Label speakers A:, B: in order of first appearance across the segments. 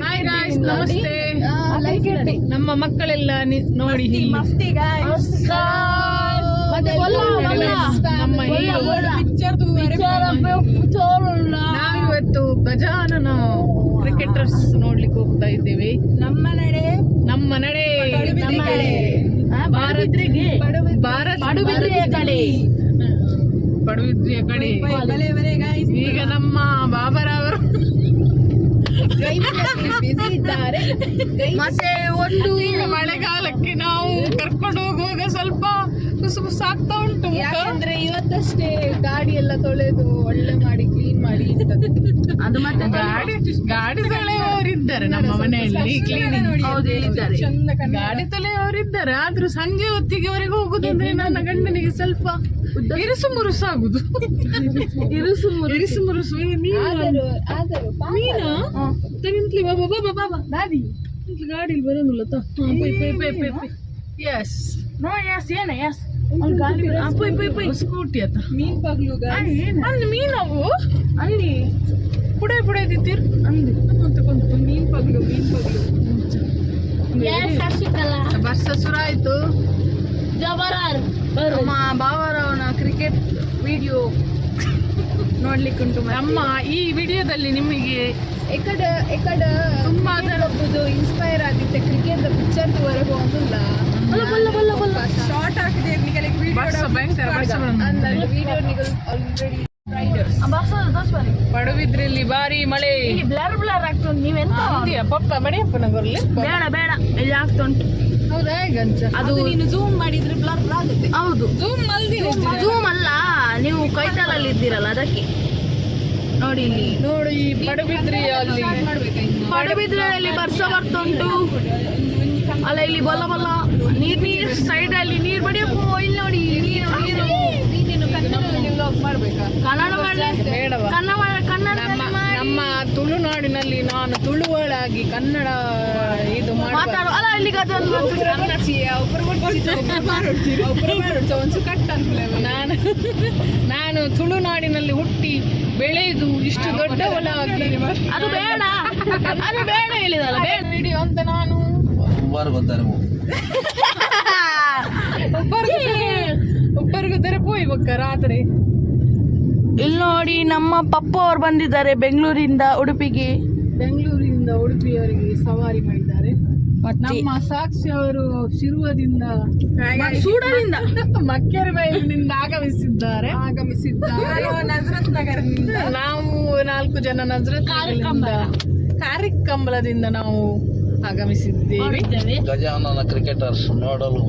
A: Hi guys, ನಮಸ್ತೆ. ನಮ್ಮ ಮಕ್ಕಳೆಲ್ಲ ನೋಡಿ ನಮ್ಮ ನಾವಿವತ್ತು ಗಜಾನನ ಕ್ರಿಕೆಟರ್ಸ್ ನೋಡ್ಲಿಕ್ಕೆ ಹೋಗ್ತಾ ಇದ್ದೇವೆ. ನಮ್ಮ ನಡೆ ಪಡುಬಿದ್ರಿಯ ಕಡೆ. ಈಗ ನಮ್ಮ ಬಾಬರವರು ಮತ್ತೆ ಒಂದು ಮಳೆಗಾಲಕ್ಕೆ ನಾವು ಕರ್ಕೊಂಡು ಹೋಗುವಾಗ ಸ್ವಲ್ಪ ಕುಸುಕುಸು ಆಗ್ತಾ ಉಂಟು.
B: ಯಾಕಂದ್ರೆ ಇವತ್ತಷ್ಟೇ ಗಾಡಿ ಎಲ್ಲ ತೊಳೆದು ಒಳ್ಳೆ ಮಾಡಿ ಕ್ಲೀನ್ ಮಾಡಿ
A: ಅದು ಮತ್ತೆ ಗಾಡಿ ತೊಳೆಯವರಿದ್ದಾರೆ ನಮ್ಮ ಮನೆಯಲ್ಲಿ, ಗಾಡಿ ತೊಳೆಯವರಿದ್ದಾರೆ. ಆದ್ರೂ ಸಂಜೆ ಹೊತ್ತಿಗೆವರೆಗೆ ಹೋಗುದಂದ್ರೆ ನನ್ನ ಗಂಡನಿಗೆ ಸ್ವಲ್ಪ ಇರುಸು ಮುರುಸಾಗುದು. ಮೀನಾ ತಗಿಂತ್ಲಿ ಬಾಬಾ ದಾದಿ ಗಾಡಿ ಬರೋದಿಲ್ಲ. ಎಸ್ ನೋ ಎಸ್ ಏನ ಎಸ್ ಸ್ಕೂಟಿ ಆತ
B: ಮೀನ್ ಪಗ್ಲು
A: ಅಲ್ಲಿ ಮೀನವು ಅಲ್ಲಿ ಪುಡೆ ತಿತ್ತೀರ್ ಅಂದು
B: ಮೀನ್ ಪಗ್ಲು
A: ವರ್ಷ ಶುರು ಆಯ್ತು.
B: ನಮ್ಮ ಬಾವರವನ ಕ್ರಿಕೆಟ್ ವಿಡಿಯೋ ನೋಡ್ಲಿಕ್ಕೆ ಉಂಟು.
A: ನಮ್ಮ ಈ ವಿಡಿಯೋದಲ್ಲಿ ನಿಮಗೆ
B: ಎಕಡ ತುಂಬಾ ಇನ್ಸ್ಪೈರ್ ಆಗಿತ್ತೆ ಕ್ರಿಕೆಟ್ ಪಿಕ್ಚರ್ ವರೆಗೂ ಒಂದಿಲ್ಲ ಶಾರ್ಟ್ ಹಾಕಿದೆ
A: ಪಡುಬಿದ್ರಲ್ಲಿ ಭಾರಿ ಮಳೆ,
B: ಬ್ಲರ್ ಆಗ್ತದೆ. ನೀವೆಂತ
A: ಪಪ್ಪ ಬಡಿಯಪ್ಪನ ಬರ್ಲಿ
B: ಬೇಡ ಇಲ್ಲಿ ಆಗ್ತಾ ಉಂಟು.
A: ಹೌದಾ? ಹೇಗಂತ
B: ಅದು ನೀನು ಝೂಮ್ ಮಾಡಿದ್ರೆ ಬ್ಲರ್ ಆಗುತ್ತೆ.
A: ಹೌದು,
B: ಝೂಮ್ ಅಲ್ಲ, ನೀವು ಕೈತಲಲ್ಲಿ ಇದ್ದೀರಲ್ಲ ಅದಕ್ಕೆ. ನೋಡಿ ಇಲ್ಲಿ
A: ನೋಡಿ
B: ಪಡುಬಿದ್ರಿಯಲ್ಲಿ ಬರ್ತಾ ಉಂಟು ಅಲ್ಲ. ಇಲ್ಲಿ ಬಲ್ಲ ನೀರ್ ಸೈಡ್ ಅಲ್ಲಿ ನೀರ್ ಬಡಿಯಪ್ಪ. ಇಲ್ಲಿ ನೋಡಿ ಕನ್ನಡ
A: ನಮ್ಮ ತುಳುನಾಡಿನಲ್ಲಿ ನಾನು ತುಳುವಳಾಗಿ ಕನ್ನಡ ಇದು
B: ಮಾತಾಡು ಅಲ್ಲ. ಇಲ್ಲಿ
A: ನಾನು ತುಳುನಾಡಿನಲ್ಲಿ ಹುಟ್ಟಿ ಬೆಳೆದು ಇಷ್ಟು ದೊಡ್ಡವಳಾಗಿ
B: ಅದು ಬೇಡ ಹೇಳಿದಲ್ಲ ಬೇಡ
A: ವಿಡಿಯೋ ಅಂತ ನಾನು ಒಬ್ಬರಿಗೊಬ್ಬರು ಪೋಯ್ ಬಕ್ಕ ರಾತ್ರಿ.
B: ಇಲ್ಲಿ ನೋಡಿ ನಮ್ಮ ಪಪ್ಪ ಅವ್ರು ಬಂದಿದ್ದಾರೆ ಬೆಂಗಳೂರಿಂದ
A: ಉಡುಪಿಯವರಿಗೆ ಸವಾರಿ ಮಾಡಿದ್ದಾರೆ. ನಮ್ಮ ಸಾಕ್ಷಿ ಅವರು ಶಿರುವದಿಂದ ಮಕ್ಕೆರಬೈಲಿನಿಂದ ಆಗಮಿಸಿದ್ದಾರೆ. ನಜರತ್ ನಗರದಿಂದ ನಾವು 4 ಜನ ನಜರತ್ ಕಾರಿಕಂಬಲದಿಂದ ನಾವು ಆಗಮಿಸಿದ್ದೇವೆ.
C: ಗಜಾನನ ಕ್ರಿಕೆಟರ್ಸ್ ನೋಡಲು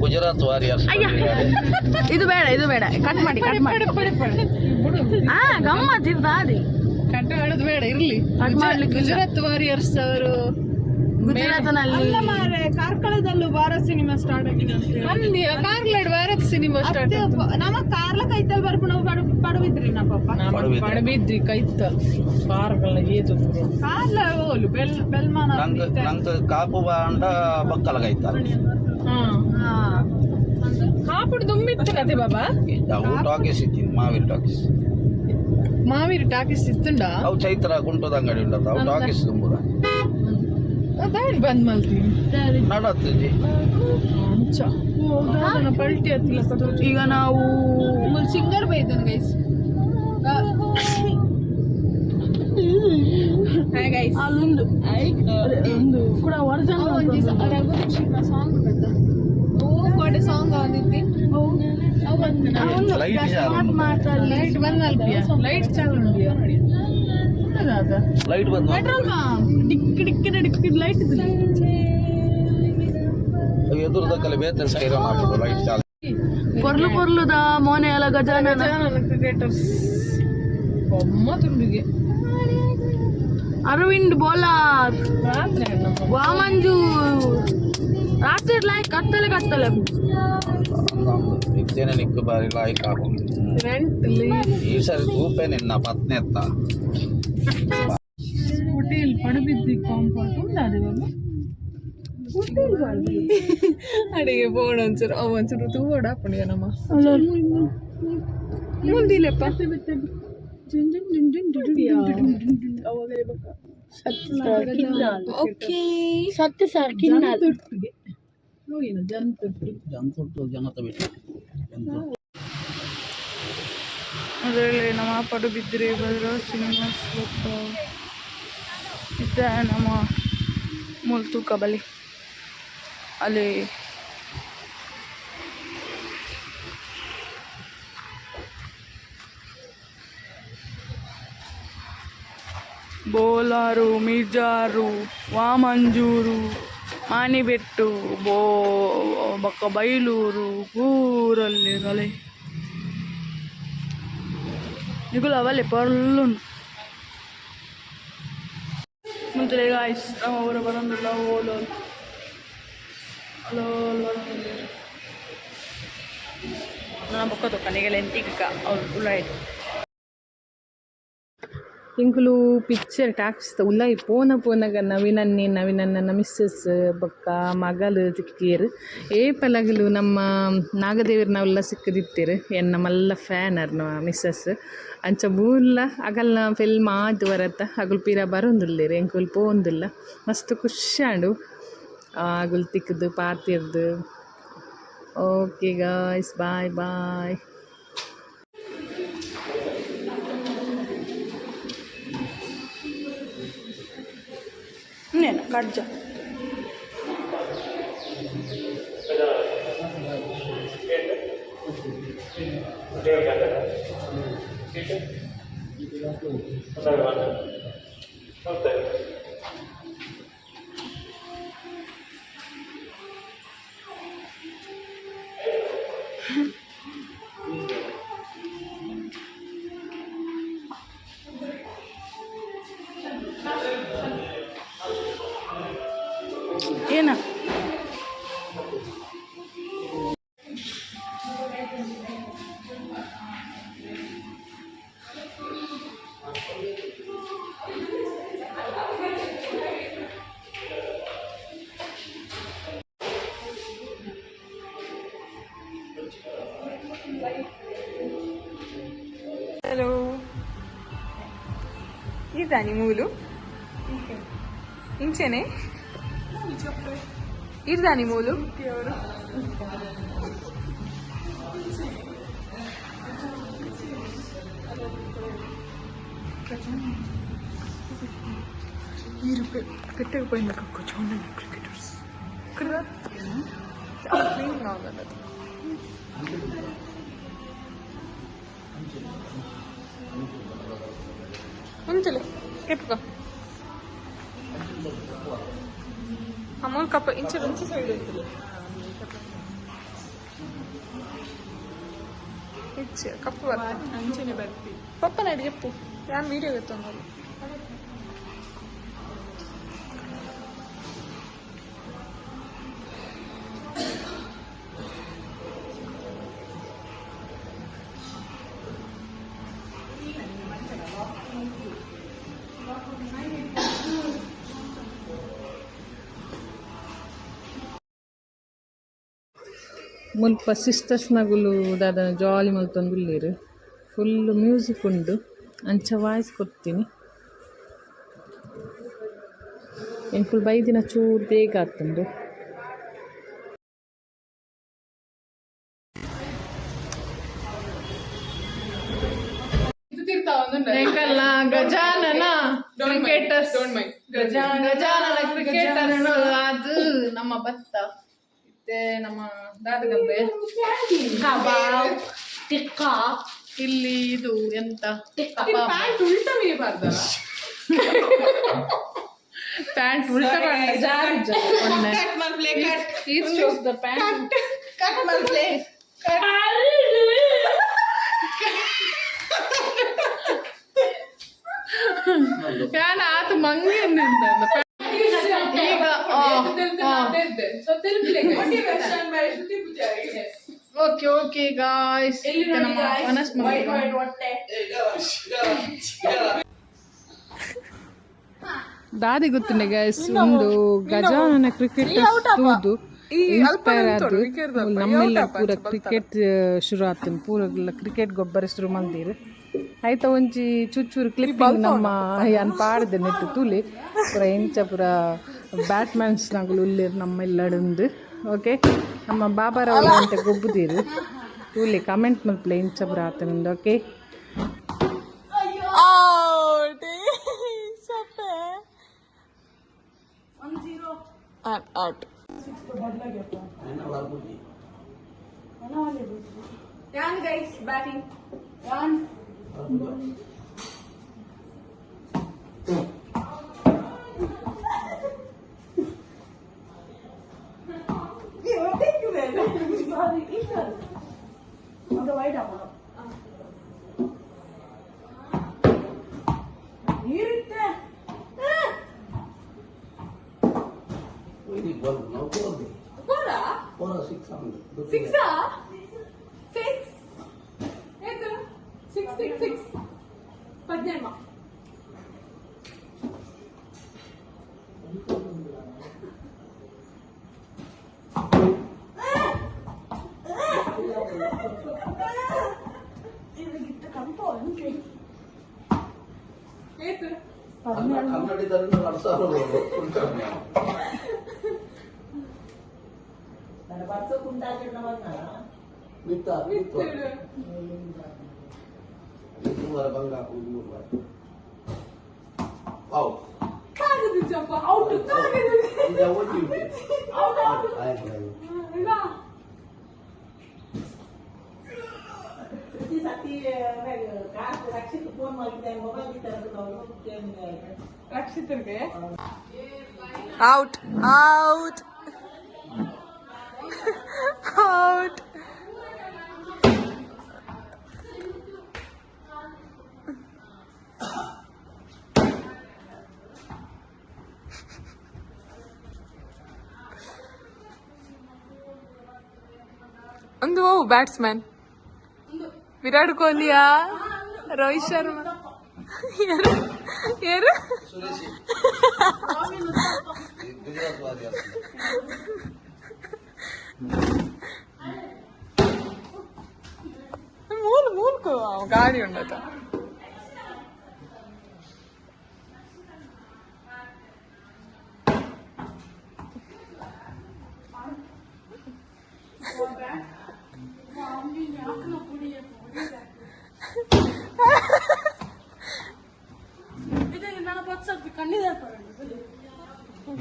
C: ಗುಜರಾತ್ ವಾರಿಯರ್ಸ್.
B: ಇದು ಬೇಡ ಕಟ್ ಮಾಡಿ ಗಮ್ಮತ್ ಇರ್ದಾದಿ.
A: ಕಟ್ ಮಾಡೋದು ಬೇಡ, ಇರ್ಲಿ. ಗುಜರಾತ್ ವಾರಿಯರ್ಸ್ ಅವರು
B: ಗುಜರಾತ್ನಲ್ಲಿ ಕಾರ್ಕಳದಲ್ಲೂ ಭಾರತ್ ಸಿನಿಮಾ ಸ್ಟಾರ್ಟ್ ಆಗಿದೆ.
A: ಕಾರ್ಕಳ ಭಾರತ್ ಸಿನಿಮಾ ಸ್ಟಾರ್ಟ್
B: ನಮ್ಮ ಕಾರ್ಲ ಕೈತಲ್ ಬರ್ಪು ನಾವು ಪಡುಬಿದ್ರಿ ನಾ ಪಾಪ
A: ಪಡುಬಿದ್ರಿ ಕೈತಲ್ ಕಾರ್ಕಳ ಏತು
B: ಕಾರ್ಲ ಓಲು ಬೆಲ್ಮಾನ
C: ನಂಗೆ ಕಾಪು ಬಾಂಡ ಬಕ್ಕಲ ಕೈತಲ್
A: ಕಾಪುಡು ದುಮ್ಮಿತ್ತು ಕತೆ ಬಾಬಾ.
C: ಅವು ಟಾಕೀಸ್ ಇತ್ತು,
A: ಮಾವಿರಿ ಟಾಕೀಸ್ ಇತ್ತುಂಡ.
C: ಅವು ಚೈತ್ರ ಗುಂಟದ ಅಂಗಡಿ ಉಂಟದ ಅವು ಟಾಕೀಸ್ ತುಂಬುದ
A: ಅದಾಡಿ ಬಂದ್ ಮಲ್ತೀನಿ
C: ನಡತ್ತಿ
A: ಪಲ್ಟಿ ಹತ್ತಿಲ್ಲ.
B: ಈಗ ನಾವು
A: ಸಿಂಗರ್ ಬೈದನ್ ಗೈಸ್.
B: ಅಲ್ಲೊಂದು ಕೂಡ
A: ಸಾಂಗ್ ಸಾಂಗ್ ಬಂದಿತ್ತು. ಲೈಟ್ ಬಂದ್ ಲೈಟ್ ಚಾಲು
C: ಲೈಟ್ ಬಂದ್
A: ಪೆಟ್ರೋಲ್ ಡಿಕ್ಕಿ ಲೈಟ್
C: ಎದುರುದಕ್ಕಲ್ಲಿ ಬೇತೆ ಸೈರನ್ ಹಾಕುದು ಲೈಟ್ ಚಾಲು.
B: ಪೊರ್ಲುದ ಮೋನೆ ಎಲ್ಲ ಗಜಾನನ
A: ಕ್ರಿಕೆಟರ್ಸ್ ತುಂಬಿಗೆ
B: ಅರವಿಂದ್ ಬೋಲಾರ್ ವಾಮಂಜು ರಾತ್ರಿ ಕತ್ತಲೆ
C: ಇದ್ದೇನೆ ನಿಕ್ಕು ಬಾರಿ ಲಾಯ್ಕ್ ಹಾಕೊಂಡು ಈ ಸರಿ ತೂಪೆ ನಿನ್ನ ಪತ್ನಿ ಎತ್ತ
A: ಹೋಟೆಲ್ ಪಡುಬಿದ್ರಿ ಕಾಂಪೌಂಡ್ ಉಂಟಾದೆ ಬಾಬಾ. ಅಡಿಗೆ ಬೋರ್ಡ್ ಒಂಚೂರು ತೂಡ ಪುಣ್ಯ ನಮ್ಮ ಮುಂದಿಲ್ಲಪ್ಪ
B: ಓಕೆ ಸತ್ಯ ಸರ್ ಕಿನ್ನಾಲ್
C: ಜಂತುಟ್ಟು ಜನತ ಬಿಟ್ಟು
B: ಅದರಲ್ಲಿ ನಮ್ಮ ಪಡುಬಿದ್ರಿ ಭದ್ರ ಶ್ರೀನಿವಾಸ್ ಇದ್ದ ನಮ್ಮ ಮುಲ್ತು ಕಬಲಿ ಅಲ್ಲಿ ಬೋಲಾರು ಮಿರ್ಜಾರು ವಾಮಂಜೂರು ಆನಿಬೆಟ್ಟು ಬಕ್ಕ ಬೈಲೂರು ಊರಲ್ಲಿ ಗಲೆ ನಿಗುಲ ಅವಲೆ ಪರ್ಲುಂಡು ಮುಂಚೆ ಗಾಯ್ಸ್ ಅವರ ಬರಂದಿಲ್ಲ ಓಲೋ ಅಲೋ ನನ್ನ ಬೊಕ್ಕ ತೊಕ್ಕನಿಗೆಲ್ಲ ಎಂತಿಕ್ಕ ಅವ್ರು ಉಳ್ಳಾಯ್ತು
A: ಇಂಕುಲು ಪಿಕ್ಚರ್ ಟಾಕ್ಸ್ ಉಲ್ಲಾಯಿ ಪೋನಗ ನವೀನನ್ನ ಮಿಸ್ಸಸ್ ಬೊಕ್ಕ ಮಗಲು ತಿಕ್ಕೀರು ಏಪಲಗಲು ನಮ್ಮ ನಾಗದೇವಿರನವೆಲ್ಲ ಸಿಕ್ಕದಿತ್ತೇರು ಎನ್ನ ಮಲ್ಲ ಫ್ಯಾನರ್ ಮಿಸ್ಸಸ್ ಅಂಚ ಬೂರ್ಲ ಅಗಲ್ನ ಫಿಲ್ಮ್ ಆದ್ ವರತ್ತ ಅಗುಲ್ ಪೀರ ಬರೋಂದುಲ್ಲೇರು ಎಂಕುಲ್ ಪೋಂದಿಲ್ಲ ಮಸ್ತ್ ಖುಷಿಯಾಡು ಅಗುಲ್ ತಿಕ್ಕದು ಪಾತಿರ್ದು. ಓಕೆ ಗಾಯ್ಸ್, ಬಾಯ್ ಬಾಯ್.
B: ಇನ್ನೇನು ಕಡ್ಜ ಏನ ಹಲೋ ಇದಾನಿ ಮೂಲು ಇಂಚೆನೆ ಇರ್ದಾನಿ ಮೂಲು ಕೆಟ್ಟಗೆ ಪೈನಕ್ಕ ಚೌಂಡ ಕ್ರಿಕೆಟರ್ಸ್ ಮುಂಚಲೆ ಕೆಟ್ಕ ಅಮೂಲ್ ಕಪ್ಪ ಇಂಚೆ ಸೈಡ್ ಇರ್ತದೆ ಇಚ್ಚೆ ಕಪ್ಪು ಬರ್ತ ಅಂಚೆನೆ ಬರ್ತಿ ಪಪ್ಪ ನಡಿ ಎಪ್ಪು ಯಾರು ವೀಡಿಯೋ ಗೊತ್ತೊಂದು
A: ಮುಲ್ಪ ಸಿಸ್ಟರ್ಸ್ನಗುಲು ದಾದನ ಜಾಲಿ ಮಲ್ತೊಂದುಲ್ಲೇರು ಫುಲ್ ಮ್ಯೂಸಿಕ್ ಉಂಡು ಅಂಚ ವಾಯ್ಸ್ ಕೊಡ್ತೀನಿ ಎಂಕುಲ್ ಬೈದಿನ ಚೂರು ಬೇಗ ಆಗ್ತುಂಡು ಎಂಕಲ್ನ ಗಜಾನನ ಕ್ರಿಕೆಟರ್ಸ್ ಗಜಾನನ ಕ್ರಿಕೆಟರ್ ಅದು ನಮ್ಮ ಭತ್ತ ಮತ್ತೆ ನಮ್ಮ ದಾದಗಂಬೆ
B: ಟಿಕ್ಕ
A: ಇಲ್ಲಿ ಇದು ಎಂತ
B: ಪ್ಯಾಂಟ್ ಉಲ್ಟಾ ಮೇಬಾರ್ದಲ್ಲ
A: ಪ್ಯಾಂಟ್ ಉಲ್ಟಾ ಯಾನ ಆತು ಮಂಗಿ ಈಗ ಓಕೆ ಓಕೆ ಗಾಯ್ಸ್ ನಮ್ಮ ಮನಸ್ ದಾದಿ ಗೊತ್ತಿನ ಗೈಸ್ ಒಂದು ಗಜಾನನ ಕ್ರಿಕೆಟ್ ತೂದು ಇನ್ಸ್ಪೈರ್ ಆದು ನಮ್ಮೆಲ್ಲ ಪೂರ ಕ್ರಿಕೆಟ್ ಶುರು ಆತು ಪೂರ ಕ್ರಿಕೆಟ್ ಗೊಬ್ಬರ ಶುರು ಮಂದಿರು ಆಯ್ತಾ ಒಂಜಿ ಚೂಚೂರು ಕ್ಲಿಪ್ಪಿಂಗ್ ನಮ್ಮ ಯಾನ್ ಪಾಡ್ದೆ ನೆಟ್ಟು ತೂಲಿ ಪೂರ ಎಂಚ ಪೂರ ಬ್ಯಾಟ್ಮ್ಯಾನ್ಸ್ನಾಗಲು ಉಳ್ಳೇರು ನಮ್ಮ ಇಲ್ಲಡುಂದು ಓಕೆ ನಮ್ಮ ಬಾಬಾರವರ ಅಂತ ಗೊಬ್ಬುದೀರು ತೂಲಿ ಕಮೆಂಟ್ ಮಲ್ಪಲೆ ಎಂಚ ಪೂರ ಆತನುಂದು okay
B: out. Yan guys, batting. Yan. Out. Out. Out. ಒಂದು ಬ್ಯಾಟ್ಸ್ಮನ್ ವಿರಾಟ್ ಕೊಹ್ಲಿಯಾ ರೋಹಿತ್ ಶರ್ಮಾ ಯಾರು ಮೂಲ್ಕು ಗಾಡಿ ఉండదు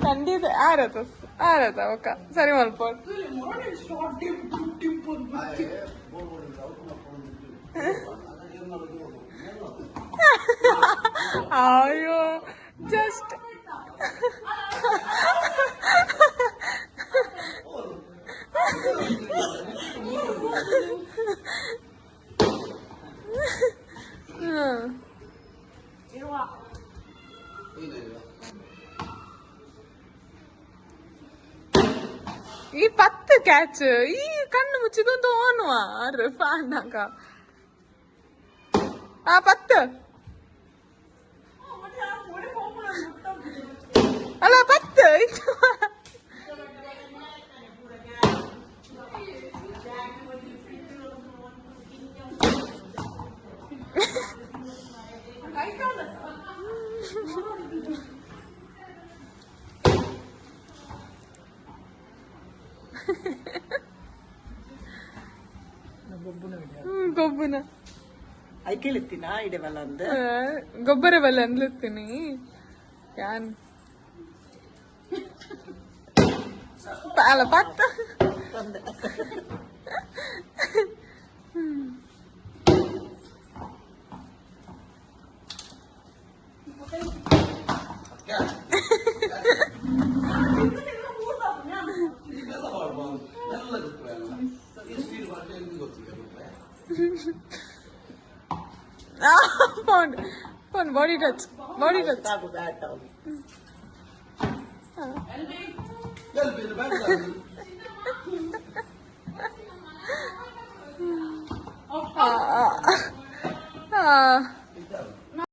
B: ಖಂಡಿತ ಆರತ ಒಕ್ಕ ಸರಿ ಮಲ್ಪೋಡ್ ಅಯ್ಯೋ ಜಸ್ಟ್ ಈ 10 ಕ್ಯಾಚ್ ಈ ಕಣ್ಣು ಮುಚ್ಚಿದೊಂದು ಓನುವ ಫ್ಯಾನ್ನಾಗ ಆ 10 ಅಲ್ಲ 10 ಗೊಬ್ಬನ
D: ಐಕೆಲಿತ್ತಿನ ಇಡೆವಲ್ಲ ಅಂದ
B: ಗೊಬ್ಬರ ಬಲ್ಲ ಅಂದ್ಲತ್ತೀನಿ ಯಾನ್ ಅಲ್ಲ 10 ಫೋನ್ ಬಾಡಿ ಟಚ್